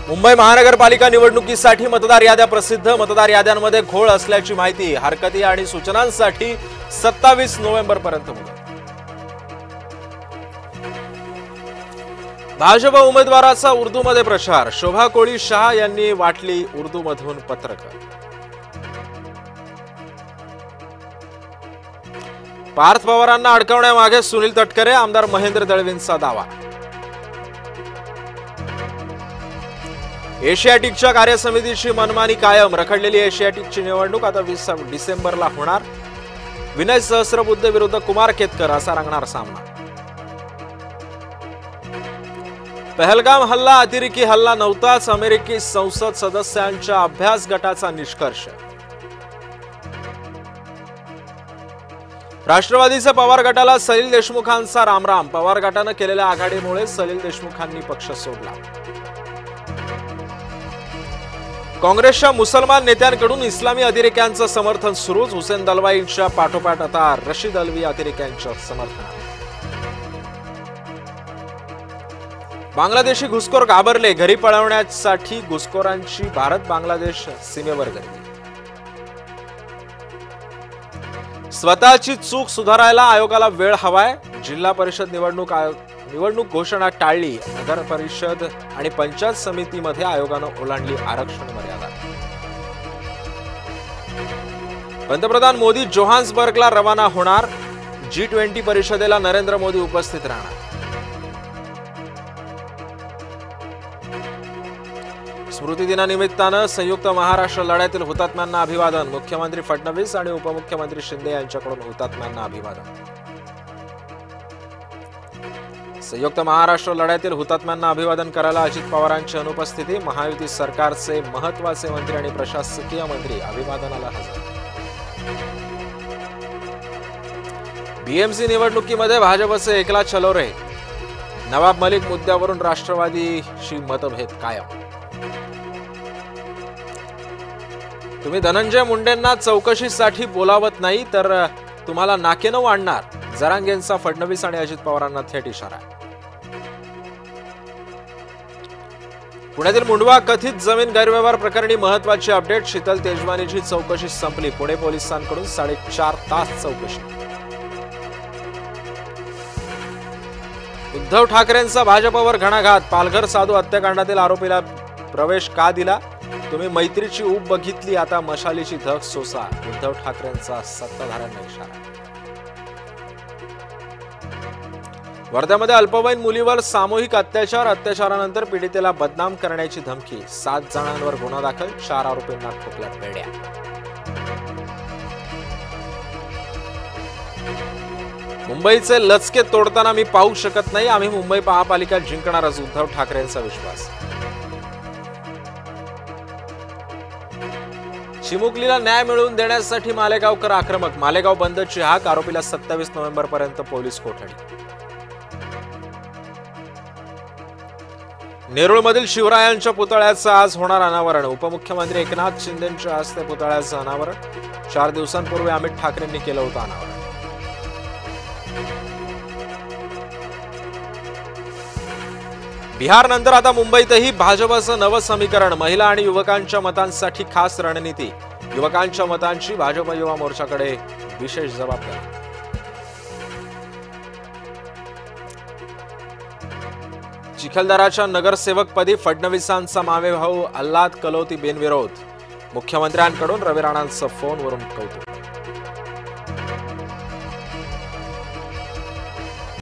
मुंबई महानगरपालिका निवडणुकीसाठी मतदार याद्या प्रसिद्ध। मतदार याद्यांमध्ये घोळ असल्याची माहिती। हरकती आणि सूचनांसाठी 27 नोव्हेंबर पर्यंत मुदत। भाजप उमेदवाराचा उर्दूमध्ये प्रचार। शोभा कोळी शाह यांनी वाटली उर्दूमधून पत्रकं। पार्थ पवारांना अडकवण्यामागे सुनील तटकरे, आमदार महेंद्र दळवींचा दावा। एशियाटिकच्या कार्यसमितीची मनमानी कायम। रखडलेली एशियाटिकची निवडणूक आता 20 डिसेंबरला होणार। विनय सहस्रबुद्धे विरुद्ध कुमार केतकर असा रंगणार सामना। पहलगाम हल्ला अतिरेकी हल्ला नव्हताच, अमेरिकी संसद सदस्यांच्या अभ्यास गटाचा निष्कर्ष। राष्ट्रवादीचे पवार गटाला सलील देशमुखांचा रामराम। पवार गटानं केलेल्या आघाडीमुळे सलील देशमुखांनी पक्ष सोडला। काँग्रेसच्या मुसलमान नेत्यांकडून इस्लामी अतिरेक्यांचं समर्थन सुरूच। हुसेन दलवाईंच्या पाठोपाठ आता रशीद अल्वी अतिरेक्यांचं समर्थन। बांगलादेशी घुसखोर घाबरले, घरी पळवण्यासाठी घुसखोरांची भारत बांगलादेश सीमेवर गर्दी। स्वतःची चूक सुधारायला आयोगाला वेळ हवाय। जिल्हा परिषद निवडणूक घोषणा टाळली। नगर परिषद आणि पंचायत समितीमध्ये आयोगानं ओलांडली आरक्षण मर्यादा। पंतप्रधान मोदी जोहान्सबर्गला रवाना होणार। G20 परिषदेला नरेंद्र मोदी उपस्थित राहणार। स्मृती दिनानिमित्तानं संयुक्त महाराष्ट्र लढ्यातील हुतात्म्यांना अभिवादन। मुख्यमंत्री फडणवीस आणि उपमुख्यमंत्री शिंदे यांच्याकडून हुतात्म्यांना अभिवादन। संयुक्त महाराष्ट्र लढ्यातील हुतात्म्यांना अभिवादन करायला अजित पवारांची अनुपस्थिती। महायुती सरकारचे महत्त्वाचे मंत्री आणि प्रशासकीय मंत्री अभिवादनाला हजर। बीएमसी निवडणुकीमध्ये भाजपचे एकला चलोरे। नवाब मलिक मुद्द्यावरून राष्ट्रवादीशी मतभेद कायम। तुम्ही धनंजय मुंडेंना चौकशीसाठी बोलावत नाही तर तुम्हाला नाकेनऊ आणणार। जरांगेंचा फडणवीस आणि अजित पवारांना थेट इशारा। पुण्यातील मुंडवा कथित जमीन गैरव्यवहार प्रकरणी महत्त्वाची अपडेट। शीतल तेजवानीची चौकशी संपली। पुणे पोलिसांकडून 4.5 तास चौकशी। उद्धव ठाकरेंचा भाजपवर घणाघात। पालघर साधू हत्याकांडातील आरोपीला प्रवेश का दिला? तुम्ही मैत्रीची ऊब बघितली, आता मशालीची धग सोसा। उद्धव ठाकरेंचा सत्ताधाऱ्यांना इशारा। वर्ध्यामध्ये अल्पवयीन मुलीवर सामूहिक अत्याचार। अत्याचारानंतर पीडितेला बदनाम करण्याची धमकी। 7 जणांवर गुन्हा दाखल। 4 आरोपींना ठोकल्या बेड्या। मुंबईचे लचके तोडताना मी पाहू शकत नाही। आम्ही मुंबई महापालिका जिंकणारच, उद्धव ठाकरेंचा विश्वास। चिमुकलीला न्याय मिळवून देण्यासाठी मालेगावकर आक्रमक। मालेगाव बंदची हाक। आरोपीला 27 नोव्हेंबर पर्यंत पोलीस कोठडी। नेरूळमधील शिवरायांच्या पुतळ्याचं आज होणार अनावरण। उपमुख्यमंत्री एकनाथ शिंदेंच्या हस्ते पुतळ्याचं अनावरण। 4 दिवसांपूर्वी अमित ठाकरेंनी केलं होतं अनावरण। बिहार नंतर आता मुंबईतही भाजपचं नवं समीकरण। महिला आणि युवकांच्या मतांसाठी खास रणनीती। युवकांच्या मतांची भाजप युवा मोर्चाकडे विशेष जबाबदारी। चिखलदराच्या नगरसेवकपदी फडणवीसांचा मामेभाऊ आल्हाद कलोती बिनविरोध। मुख्यमंत्र्यांकडून रवी राणांचं फोनवरून कौतुक।